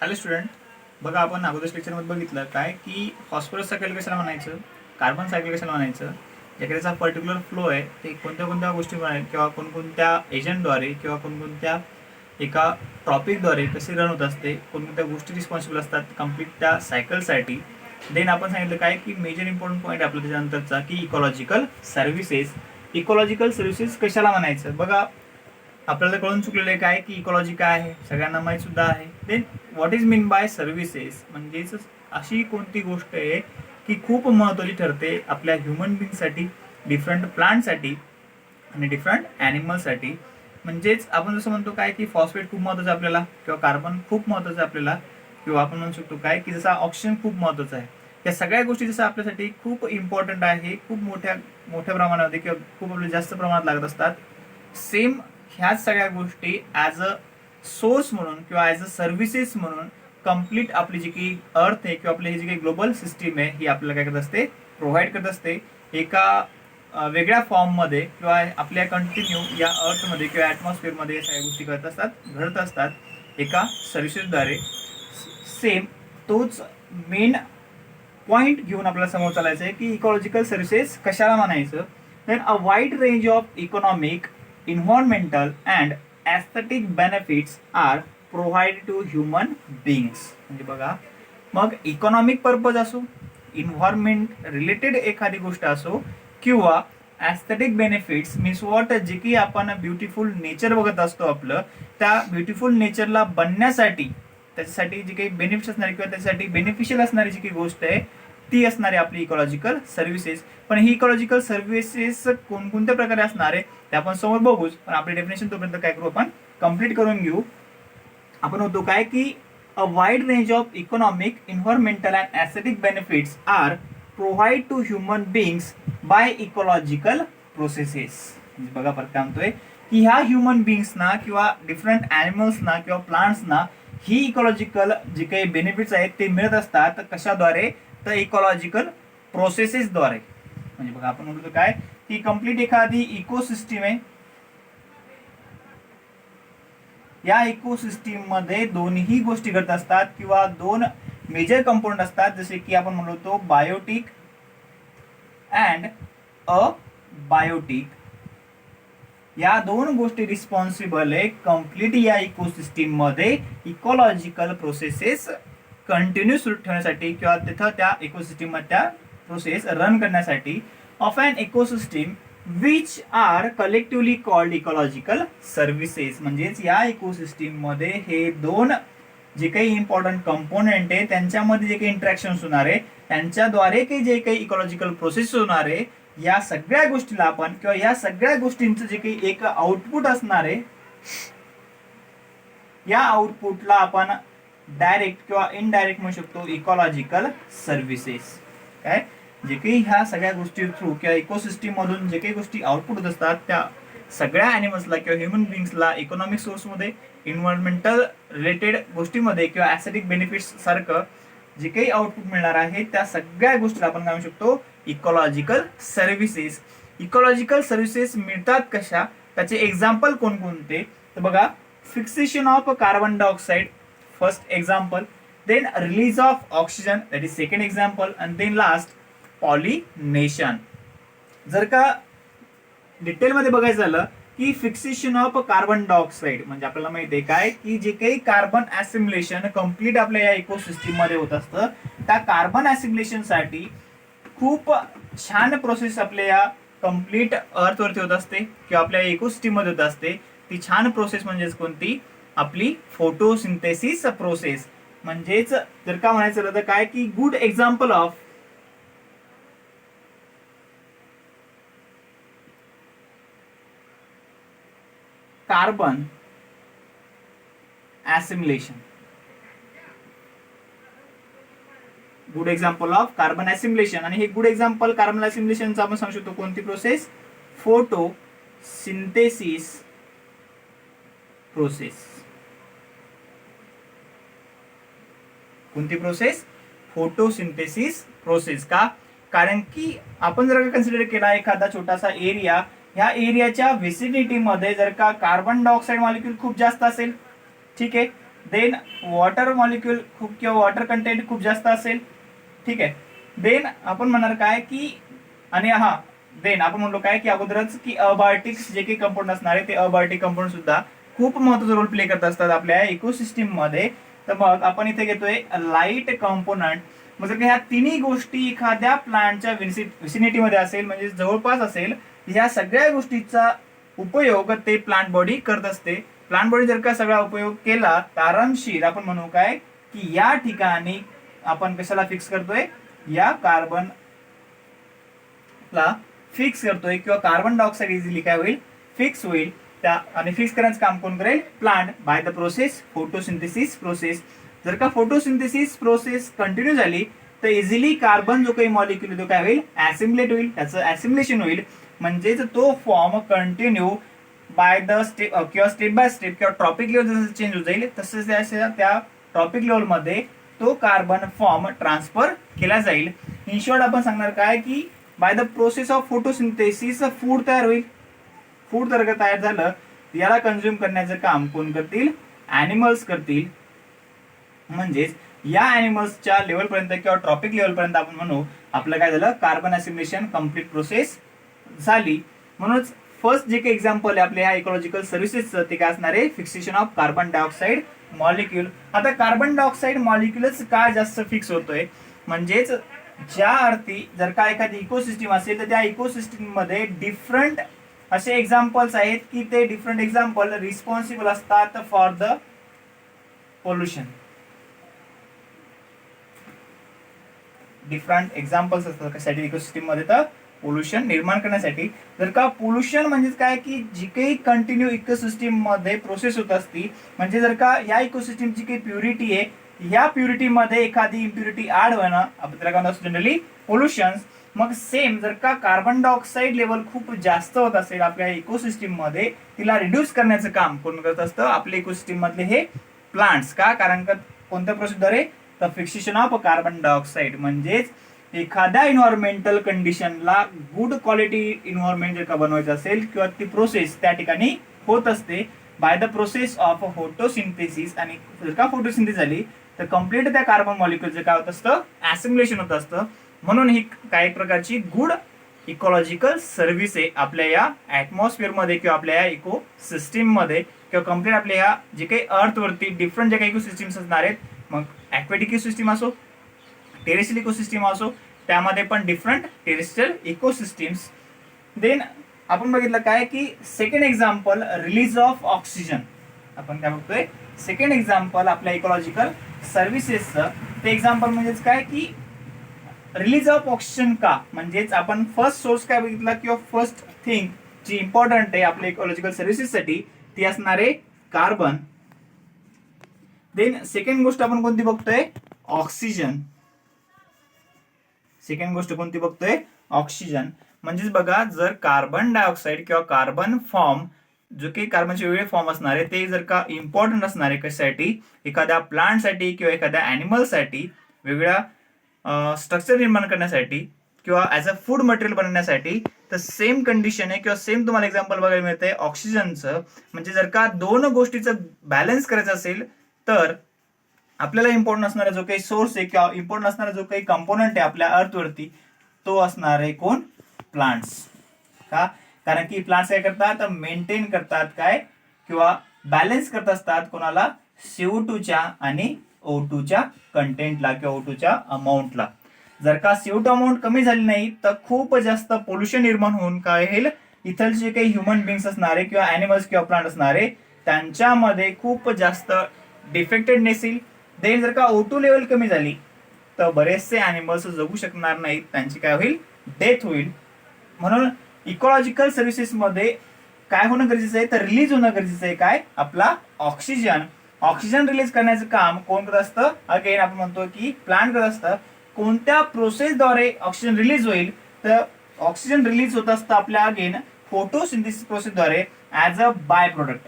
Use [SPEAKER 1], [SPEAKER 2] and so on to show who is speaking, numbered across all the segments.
[SPEAKER 1] Hello student, बघा आपण अगोदर लेक्चरमध्ये बघितलं काय की फॉस्फरस सायकल कशाला म्हणायचं, कार्बन सायकल कशाला म्हणायचं, ज्याचा पर्टिक्युलर फ्लो आहे ते कोणत्या कोणत्या गोष्टी किंवा कोणकोणत्या एजंटद्वारे किंवा कोणकोणत्या एका टॉपिकद्वारे कसे रन होत असते, कोणकोणत्या गोष्टी रिस्पॉन्सिबल असतात कंप्लीट त्या सायकलसाठी. देन आपण सांगितलं काय की मेजर इम्पॉर्टंट पॉईंट आपला त्याच्यानंतरचा की इकॉलॉजिकल सर्व्हिसेस. इकॉलॉजिकल सर्व्हिसेस कशाला म्हणायचं बघा, आपल्याला कळून चुकलेलं आहे काय की इकॉलॉजी काय आहे, सगळ्यांना माहीत सुद्धा आहे. Then what is mean by services म्हणजेच अशी कोणती गोष्ट आहे की खूप महत्त्वाची ठरते आपल्या ह्युमन बिंगसाठी, डिफरंट प्लांटसाठी आणि डिफरंट ॲनिमलसाठी. म्हणजेच आपण जसं म्हणतो काय की फॉस्फेट खूप महत्त्वाचं आहे आपल्याला, किंवा कार्बन खूप महत्त्वाचं आहे आपल्याला, किंवा आपण म्हणू शकतो काय की जसा ऑक्सिजन खूप महत्त्वाचा आहे. या सगळ्या गोष्टी जसं आपल्यासाठी खूप इम्पॉर्टंट आहे, खूप मोठ्या मोठ्या प्रमाणामध्ये किंवा खूप आपल्याला जास्त प्रमाणात लागत असतात, सेम ह्याच सगळ्या गोष्टी ॲज अ सोर्स म्हणून किंवा ॲज अ सर्व्हिसेस म्हणून कम्प्लीट आपली जी काही अर्थ आहे किंवा आपली जी काही ग्लोबल सिस्टीम आहे ही आपल्याला काय करत असते, प्रोव्हाइड करत असते एका वेगळ्या फॉर्ममध्ये, किंवा आपल्या कंटिन्यू या अर्थमध्ये किंवा ॲटमॉस्फिअरमध्ये या सगळ्या गोष्टी करत असतात, घडत असतात एका सर्व्हिसेसद्वारे. सेम तोच मेन पॉईंट घेऊन आपल्याला समोर चालायचं आहे की इकॉलॉजिकल सर्व्हिसेस कशाला म्हणायचं. Then a wide range of economic, environmental and aesthetic benefits are provided to human beings. म्हणजे बघा, मग इकॉनॉमिक पर्पज असो, इन्व्हायरमेंट रिलेटेड एखादी गोष्ट असो, किंवा ॲस्थेटिक बेनिफिट्स मीन्स वॉट, जे की आपण ब्युटिफुल नेचर बघत असतो आपलं, त्या ब्युटिफुल नेचरला बनण्यासाठी त्याच्यासाठी जी काही बेनिफिट्स असणारी किंवा त्याच्यासाठी बेनिफिशियल असणारी जी काही गोष्ट आहे ती असणारी आपली इकॉलॉजिकल सर्व्हिसेस. पण ही इकॉलॉजिकल सर्व्हिसेस कोणकोणत्या प्रकारे असणार आहे ते आपण समोर बघूच, पण आपली डेफिनेशन तोपर्यंत काय करू, आपण कम्प्लीट करून घेऊ. आपण होतो काय की a wide range of economic, environmental and aesthetic benefits are provide to human beings by ecological processes. म्हणजे बघा परत काय म्हणतोय की ह्या ह्युमन बिंग्सना किंवा डिफरंट ॲनिमल्सना किंवा प्लांट्सना ही इकॉलॉजिकल जे काही बेनिफिट्स आहेत ते मिळत असतात कशाद्वारे, तर इकॉलॉजिकल प्रोसेसेसद्वारे. म्हणजे बघा आपण म्हणतो काय की कंप्लीट एखादी इकोसिस्टीम आहे, या इकोसिस्टीम मध्ये दोन्ही गोष्टी घडत असतात किंवा दोन मेजर कंपोनंट असतात, जसे की आपण म्हणतो बायोटिक अँड अबायोटिक. या दोन गोष्टी रिस्पॉन्सिबल आहे कंप्लीट या इकोसिस्टीम मध्ये इकॉलॉजिकल प्रोसेसेस कंटिन्यू सुरू ठेवण्यासाठी किंवा तिथं त्या इकोसिस्टीम मध्ये त्या प्रोसेस रन करण्यासाठी of an ecosystem which are collectively called ecological services. म्हणजेच या इकोसिस्टीम मध्ये हे दोन जे काही इम्पॉर्टंट कंपोनेंट आहे त्यांच्यामध्ये जे काही इंटरॅक्शन होणार आहे त्यांच्याद्वारे काही जे काही इकॉलॉजिकल प्रोसेस होणार आहे, या सगळ्या गोष्टीला आपण किंवा या सगळ्या गोष्टींचं जे काही एक आउटपुट असणार आहे, या आउटपुटला आपण डायरेक्ट किंवा इनडायरेक्ट म्हणू शकतो इकॉलॉजिकल सर्व्हिसेस. काय जे काही ह्या सगळ्या गोष्टी थ्रू किंवा इकोसिस्टीम मधून जे काही गोष्टी आउटपुट होत असतात त्या सगळ्या ॲनिमल्सला किंवा ह्युमन बिंग्सला इकॉनॉमिक सोर्समध्ये, इन्व्हायरमेंटल रिलेटेड गोष्टीमध्ये किंवा ॲस्थेटिक बेनिफिट्स सारखं जे काही आउटपुट मिळणार आहे त्या सगळ्या गोष्टीला आपण काय म्हणू शकतो, इकॉलॉजिकल सर्व्हिसेस. इकॉलॉजिकल सर्व्हिसेस मिळतात कशा, त्याचे एक्झाम्पल कोणकोणते, तर बघा, fixation of carbon dioxide first example, then release of oxygen that is second example, and then last pollination. जर का डिटेलमध्ये बघायचं झालं की फिक्सेशन ऑफ कार्बन डायऑक्साइड म्हणजे आपल्याला माहिती आहे काय की जे काही कार्बन ॲसिम्युलेशन कम्प्लीट आपल्या या इकोसिस्टीम मध्ये होत असतं, त्या कार्बन ॲसिम्युलेशन साठी खूप छान प्रोसेस आपल्या या कम्प्लीट अर्थवरती होत असते किंवा आपल्या इकोसिस्टीम मध्ये होत असते. ती छान प्रोसेस म्हणजेच कोणती, आपली फोटोसिंथेसिस प्रोसेस. म्हणजेच जर का म्हणायचं झालं तर काय की good example of carbon assimilation, good example of carbon assimilation. आणि हे गुड एक्झाम्पल कार्बन ॲसिम्युलेशनचा आपण सांगू शकतो कोणती प्रोसेस, फोटोसिंथेसिस प्रोसेस. कोणती प्रोसेस, फोटोसिंथेसिस प्रोसेस. का, कारण की आपण जर का कन्सिडर केला एखादा छोटासा एरिया, ह्या एरियाच्या व्हिसिनिटी मध्ये जर का कार्बन डायऑक्साइड मॉलिक्यूल खूप जास्त असेल, ठीक आहे, देन वॉटर मॉलिक्यूल खूप किंवा वॉटर कंटेंट खूप जास्त असेल, ठीक आहे. देन आपण म्हणणार काय की आणि देन आपण म्हणलो काय की अगोदरच की अबायोटिक जे काही कंपाऊंड असणार आहे ते अबायोटिक कंपाऊंड सुद्धा खूप महत्त्वाचा रोल प्ले करत असतात आपल्या इकोसिस्टीम मध्ये. तर मग आपण इथे घेतोय लाईट कंपोनंट. मग जर का ह्या तिन्ही गोष्टी एखाद्या प्लांटच्या विसिनिटीमध्ये असेल म्हणजे जवळपास असेल, ह्या सगळ्या गोष्टीचा उपयोग ते प्लांट बॉडी करत असते. प्लांट बॉडी जर का सगळा उपयोग केला तर आरामशीर आपण म्हणू काय की या ठिकाणी आपण कशाला फिक्स करतोय, या कार्बन ला फिक्स करतोय किंवा कार्बन डायऑक्साईड इझिली काय होईल, फिक्स होईल. त्या आणि फिक्स करण्याचं काम कोण करेल, plant, by the process photosynthesis process. जर का फोटोसिंथेसिस प्रोसेस कंटिन्यू झाली तर इझिली कार्बन जो काही मॉलिक्युल तो काय होईल, ऍसिम्युलेट होईल, त्याचं ऍसिम्युलेशन होईल. म्हणजेच तो form continue by the step किंवा स्टेप बाय स्टेप किंवा टॉपिक लेवल जसं चेंज होत जाईल तसंच त्या टॉपिक लेवल मध्ये तो कार्बन फॉर्म ट्रान्सफर केला जाईल. इन शॉर्ट आपण सांगणार काय की by the process of photosynthesis food तयार होईल. फूड जर का तयार झालं याला कन्झ्युम करण्याचं काम कोण करतील, ॲनिमल्स करतील. म्हणजेच या ॲनिमल्सच्या लेवल पर्यंत किंवा ट्रॉपिक लेवल पर्यंत आपण म्हणू आपलं काय झालं, कार्बन ॲसिम्युलेशन कम्प्लीट प्रोसेस झाली. म्हणूनच फर्स्ट जे काही एक्झाम्पल आहे आपल्या ह्या इकॉलॉजिकल सर्व्हिसेसचं ते काय असणार आहे, fixation of carbon dioxide molecule. आता कार्बन डायऑक्साईड मॉलिक्यूलच का जास्त फिक्स होतोय, म्हणजेच ज्या अर्थी जर का एखादी इकोसिस्टीम असेल तर त्या इकोसिस्टीम मध्ये डिफरंट असे एक्झाम्पल्स आहेत की ते डिफरंट एक्झाम्पल रिस्पॉन्सिबल असतात for the pollution. Different examples असतात कशासाठी, इकोसिस्टीम मध्ये तर पोल्युशन निर्माण करण्यासाठी. जर का पोल्युशन म्हणजे काय की जी काही कंटिन्यू इकोसिस्टीम मध्ये प्रोसेस होत असती, म्हणजे जर का या इकोसिस्टीमची काही प्युरिटी आहे, या प्युरिटी मध्ये एखादी इम्प्युरिटी ऍड होणं आपण त्याला काय म्हणतो जनरली पोल्युशन. मग सेम जर का कार्बन डायऑक्साईड लेवल खूप जास्त होत असेल आपल्या इकोसिस्टीम मध्ये, तिला रिड्यूस करण्याचं काम कोण करत असतं, आपल्या इकोसिस्टीम मधले हे प्लांट्स. का, कारण का कोणत्या प्रोसेसद्वारे, तर फिक्सेशन ऑफ कार्बन डायऑक्साईड. म्हणजेच एखाद्या इन्व्हायरमेंटल कंडिशनला गुड क्वालिटी इन्व्हायरमेंट जर का बनवायचं असेल किंवा ती प्रोसेस त्या ठिकाणी होत असते by the process of photosynthesis. आणि जर का फोटोसिंथेसिस झाली तर कम्प्लीट त्या कार्बन मॉलिक्युलचं काय होत असतं, ऍसिम्युलेशन होत असतं. म्हणून ही काही प्रकारची गुड इकॉलॉजिकल सर्व्हिस आहे आपल्या या ऍटमॉस्फिअर मध्ये किंवा आपल्या या इको सिस्टीम मध्ये किंवा कम्प्लीट आपल्या या जे काही अर्थवरती डिफरंट जे काही इकोसिस्टीम्स असणार आहेत, मग ॲक्वेटिक इकोसिस्टीम असो, टेरेस्ट्रियल इकोसिस्टीम असो, त्यामध्ये पण डिफरंट टेरेस्ट्रियल इकोसिस्टीम्स. देन आपण बघितलं काय की second example release of oxygen. आपण काय बघतोय, सेकंड एक्झाम्पल आपल्या इकॉलॉजिकल सर्व्हिसेसचं ते एक्झाम्पल म्हणजेच काय की रिलीज ऑफ ऑक्सिजन. का, म्हणजेच आपण फर्स्ट सोर्स काय बघितला किंवा फर्स्ट थिंग जी इम्पॉर्टंट आहे आपल्या इकॉलॉजिकल सर्व्हिसेससाठी ती असणार आहे कार्बन. देन सेकंड गोष्ट आपण कोणती बघतोय, ऑक्सिजन. सेकंड गोष्ट कोणती बघतोय, ऑक्सिजन. म्हणजेच बघा, जर कार्बन डायऑक्साईड किंवा कार्बन फॉर्म जो काही कार्बनचे वेगळे फॉर्म असणार आहे ते जर का इम्पॉर्टंट असणार आहे कशासाठी, एखाद्या प्लांटसाठी किंवा एखाद्या ॲनिमलसाठी वेगळ्या स्ट्रक्चर निर्माण करण्यासाठी किंवा ॲज अ फूड मटेरियल बनवण्यासाठी, तर सेम कंडिशन आहे किंवा सेम तुम्हाला एक्झाम्पल बघायला मिळतंय ऑक्सिजनचं. म्हणजे जर का दोन गोष्टीचं बॅलन्स करायचं असेल तर आपल्याला इम्पॉर्टंट असणारा जो काही सोर्स आहे किंवा इम्पॉर्टंट असणारा जो काही कंपोनंट आहे आपल्या अर्थवरती तो असणार आहे कोण, प्लांट्स. का, कारण की प्लांट्स काय करतात, मेंटेन करतात काय किंवा बॅलन्स करत असतात कोणाला, CO2च्या आणि O2च्या कंटेंटला किंवा O2च्या अमाऊंटला. जर का CO2 अमाऊंट कमी झाली नाही तर खूप जास्त पोल्युशन निर्माण होऊन काय होईल, इथं जे काही ह्युमन बिंग्स असणारे किंवा ॲनिमल्स किंवा प्लांट असणारे त्यांच्यामध्ये खूप जास्त डिफेक्टेडनेस येईल. देन जर का O2 लेवल कमी झाली तर बरेचसे ॲनिमल्स जगू शकणार नाहीत, त्यांची काय होईल, डेथ होईल. म्हणून इकॉलॉजिकल सर्व्हिसेस मध्ये काय होणं गरजेचं आहे, तर रिलीज होणं गरजेचं आहे काय, आपला ऑक्सिजन. ऑक्सिजन रिलीज करण्याचं काम कोण करत असतं, अगेन आपण म्हणतो की प्लांट करत असतं. कोणत्या प्रोसेसद्वारे ऑक्सिजन रिलीज होईल, तर ऑक्सिजन रिलीज होत असतं आपल्या अगेन फोटोसिंथेसिस प्रोसेसद्वारे as a by product.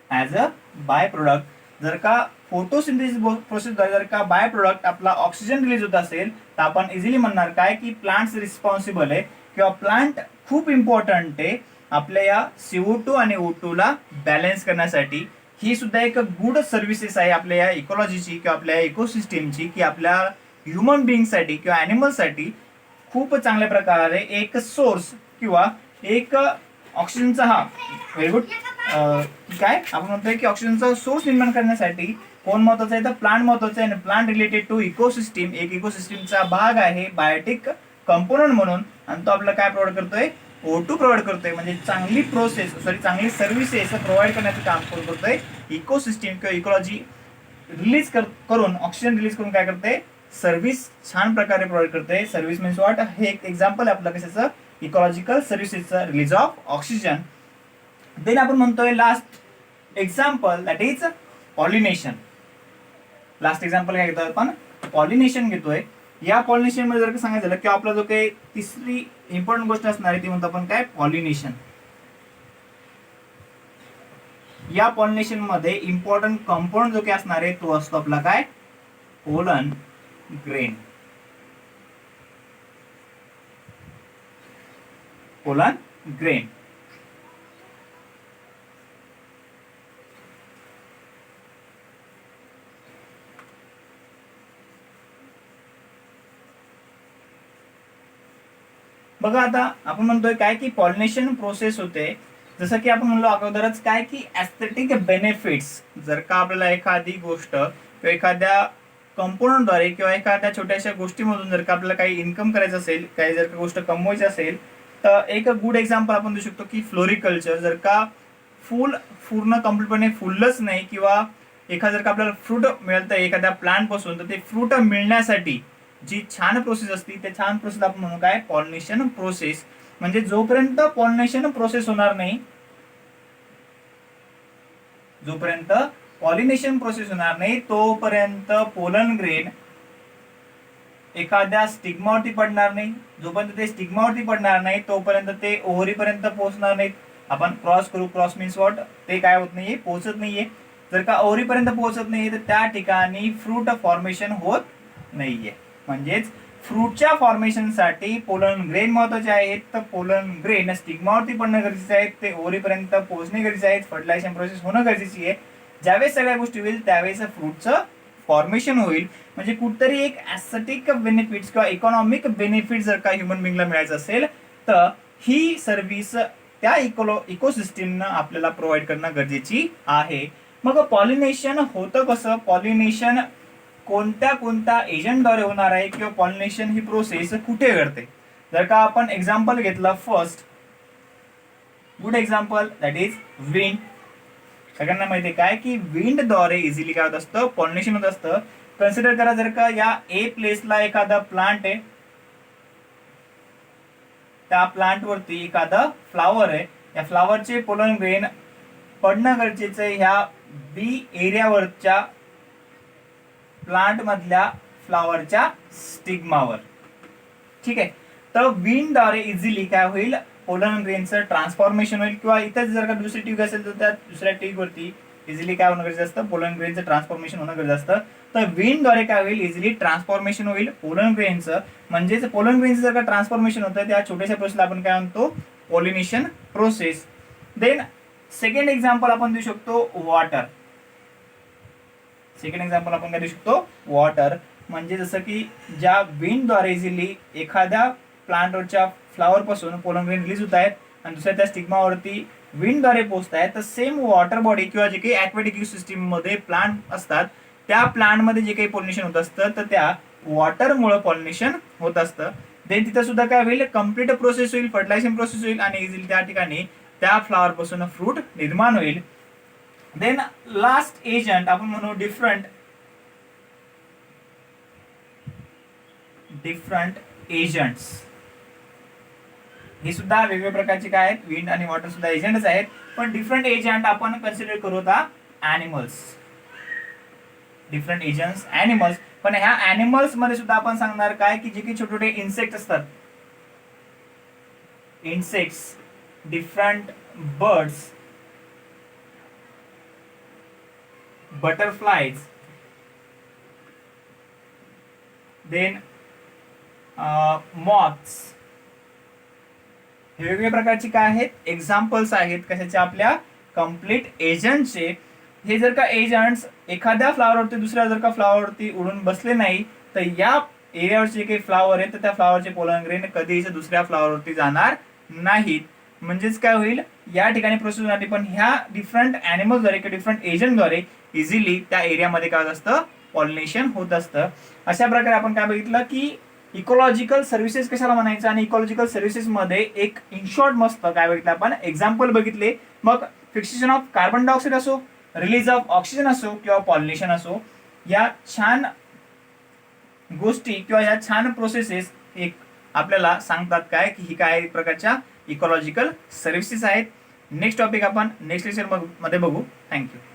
[SPEAKER 1] As a by product. जर का फोटोसिंथेसिस प्रोसेसद्वारे जर का बाय प्रोडक्ट आपला ऑक्सिजन रिलीज होत असेल तर आपण इझिली म्हणणार काय की प्लांट्स रिस्पॉन्सिबल आहे किंवा प्लांट खूप इम्पॉर्टंट आहे आपल्या या CO2 आणि O2 ला बॅलन्स करण्यासाठी. ही सुद्धा एक गुड सर्व्हिसेस आहे आपल्या या इकॉलॉजीची किंवा आपल्या इकोसिस्टीमची, की आपल्या ह्युमन बिईंगसाठी किंवा ॲनिमल्ससाठी खूप चांगल्या प्रकारे एक सोर्स किंवा एक ऑक्सिजनचा, हा व्हेरी गुड, काय आपण म्हणतोय की ऑक्सिजनचा सोर्स निर्माण करण्यासाठी कोण महत्वाचं आहे तर प्लांट महत्वाचं आहे. आणि प्लांट रिलेटेड टू इकोसिस्टीम, एक इकोसिस्टीमचा भाग आहे बायोटिक कंपोनंट म्हणून, आणि तो आपल्याला काय प्रोव्हाइड करतोय, O2 प्रोव्हाइड करतोय. म्हणजे चांगली चांगली सर्व्हिसेस प्रोव्हाइड करण्याचं काम कोण करतोय, इकोसिस्टीम किंवा इकोलॉजी रिलीज करून, ऑक्सिजन रिलीज करून काय करते, सर्व्हिस छान प्रकारे प्रोव्हाइड करते. सर्व्हिस मीन्स व्हॉट, हे एक एक्झाम्पल आहे आपलं कशाचं, इकॉलॉजिकल सर्व्हिसेसचं, रिलीज ऑफ ऑक्सिजन. देन आपण म्हणतोय last example, that is pollination. Last example काय घेतोय आपण, पॉलिनेशन घेतोय. या पॉलिनेशन मध्ये जर का सांगायचं झालं की आपला जो काही तिसरी इम्पॉर्टंट गोष्ट असणार आहे ती म्हणतो आपण काय, पॉलिनेशन. या पॉलिनेशन मध्ये इम्पॉर्टंट कंपाऊंड जो काही असणार आहे तो असतो आपला काय, पोलन ग्रेन. Pollen grain. बघा आता आपण म्हणतोय काय की पॉलिनेशन प्रोसेस होते, जसं की आपण म्हणलो अगोदरच काय की एस्थेटिक बेनिफिट्स. जर का आपल्याला एखादी गोष्ट किंवा एखाद्या कंपोनंटद्वारे किंवा एखाद्या छोट्याशा गोष्टीमधून जर का आपल्याला काही इन्कम करायचं असेल, काही जर का गोष्ट कमवायची असेल, तर एक गुड एक्झाम्पल आपण देऊ शकतो की फ्लोरिकल्चर. जर का पूर्ण कम्प्लीटपणे फुललंच नाही किंवा एखादं जर का आपल्याला फ्रूट मिळतं एखाद्या प्लांट पासून, तर ते फ्रूट मिळण्यासाठी जी छान प्रोसेस असते त्या छान प्रोसेस आपण म्हणू काय, पॉलिनेशन प्रोसेस. म्हणजे जोपर्यंत पॉलिनेशन प्रोसेस होणार नाही, जोपर्यंत पॉलिनेशन प्रोसेस होणार नाही तोपर्यंत पोलन ग्रेन एखाद्या स्टिग्मावरती पडणार नाही. जोपर्यंत ते स्टिग्मावरती पडणार नाही तोपर्यंत ते ओव्हरीपर्यंत पोहोचणार नाहीत. आपण क्रॉस करू, क्रॉस मीन्स व्हॉट, ते काय होत नाहीये, पोहोचत नाहीये. जर का ओव्हरीपर्यंत पोहोचत नाहीये तर त्या ठिकाणी फ्रूट फॉर्मेशन होत नाहीये. म्हणजेच फ्रूटच्या फॉर्मेशनसाठी पोलन ग्रेन महत्वाचे आहेत. तर पोलन ग्रेन स्टिग्मावरती पडणं गरजेचे आहेत, ते ओव्हरीपर्यंत पोहोचणे गरजेचे आहेत, फर्टिलायझेशन प्रोसेस होणं गरजेची आहे. ज्यावेळेस सगळ्या गोष्टी होईल त्यावेळेस फ्रूटचं फॉर्मेशन होईल. म्हणजे कुठतरी एक ॲस्थेटिक बेनिफिट्स किंवा इकॉनॉमिक बेनिफिट जर का ह्युमन बिंगला मिळायचं असेल तर ही सर्व्हिस त्या इकोसिस्टीमनं आपल्याला प्रोव्हाइड करणं गरजेची आहे. मग पॉलिनेशन होतं कसं, पॉलिनेशन कोणत्या एजंटद्वारे होणार आहे किंवा पॉलिनेशन ही प्रोसेस कुठे घडते. जर का आपण एक्झाम्पल घेतलं, first good example that is wind. सगळ्यांना माहिती आहे काय की विंडद्वारे इझिली काय होत असतं, पॉलिनेशन होत असतं. कन्सिडर करा जर का या ए प्लेसला एखादा प्लांट आहे, त्या प्लांट वरती एखादा फ्लावर आहे, या फ्लावरचे पोलन ग्रेन पडणं गरजेचं आहे ह्या बी एरियावरच्या प्लांट मधल्या फ्लावरच्या स्टिग्मावर. ठीक आहे, तर विंडद्वारे इझिली काय होईल, पोलन ग्रेनचं ट्रान्सफॉर्मेशन होईल. किंवा इथेच जर का दुसरी ट्यूब असेल तर त्या दुसऱ्या ट्यूब वरती इझिली काय होणं गरजेचं असतं, पोलन ग्रेनचं ट्रान्सफॉर्मेशन होणं गरजेचं असतं. तर विंडद्वारे काय होईल, इझिली ट्रान्सफॉर्मेशन होईल पोलन ग्रेनचं. म्हणजेच पोलन ग्रेनचं जर का ट्रान्सफॉर्मेशन होतं त्या छोट्याशा प्रोसेसला आपण काय म्हणतो, pollination process. Then second example आपण देऊ शकतो वॉटर. सेकंड एक्झाम्पल आपण काय देऊ शकतो, वॉटर. म्हणजे जसं की ज्या विंडद्वारे इझिली एखाद्या प्लांटवरच्या फ्लावर पासून पोलन ग्रेन रिलीज होत आहेत आणि दुसऱ्या त्या स्टिग्मावरती विंडद्वारे पोहोचत आहेत, तर सेम वॉटर बॉडी किंवा जे काही ॲक्वेटिक इकोसिस्टीम मध्ये प्लांट असतात त्या प्लांटमध्ये जे काही पॉलिनेशन होत असतं तर त्या वॉटरमुळे पॉलिनेशन होत असतं. देन तिथं सुद्धा काय होईल, कम्प्लीट प्रोसेस होईल, फर्टिलायझेशन प्रोसेस होईल आणि इझिली त्या ठिकाणी त्या फ्लावर पासून फ्रूट निर्माण होईल. देन लास्ट एजंट आपण म्हणू डिफरंट एजंट्स. हे सुद्धा वेगवेगळ्या प्रकारचे काय आहेत, विंड आणि वॉटर सुद्धा एजंटच आहेत, पण डिफरंट एजंट आपण कन्सिडर करू आता ॲनिमल्स. Different agents animals. पण ह्या ॲनिमल्स मध्ये सुद्धा आपण सांगणार काय की जे काही छोटे छोटे इन्सेक्ट असतात, insects, different birds, butterflies, then moths, हे वेगवेगळ्या प्रकारचे काय आहेत, एक्झाम्पल्स आहेत कशाचे, आपल्या कम्प्लीट एजंटचे. हे जर का एजंट्स एखाद्या फ्लावरवरती दुसऱ्या जर का फ्लावरवरती उडून बसले नाही तर या एरियावरचे काही फ्लावर आहे तर त्या फ्लावरचे पोलन ग्रेन कधीच दुसऱ्या फ्लावरवरती जाणार नाहीत. म्हणजेच काय होईल, या ठिकाणी प्रोसेस होणार नाही, पण ह्या डिफरंट अॅनिमल्सद्वारे किंवा डिफरंट एजंटद्वारे इझिली त्या एरियामध्ये काय होत असतं, पॉलिनेशन होत असतं. अशा प्रकारे आपण काय बघितलं की इकॉलॉजिकल सर्व्हिसेस कशाला म्हणायचं आणि इकॉलॉजिकल सर्व्हिसेस मध्ये एक इन शॉर्ट मस्त काय बघितलं आपण एक्झाम्पल बघितले. मग फिक्सेशन ऑफ कार्बन डायऑक्साईड असो, रिलीज ऑफ ऑक्सिजन असो किंवा पॉलिनेशन असो, या छान गोष्टी किंवा या छान प्रोसेसेस एक आपल्याला सांगतात काय की ही काय प्रकारच्या इकॉलॉजिकल सर्व्हिसेस आहेत. नेक्स्ट टॉपिक आपण नेक्स्ट लेक्चर मध्ये बघू. थँक्यू.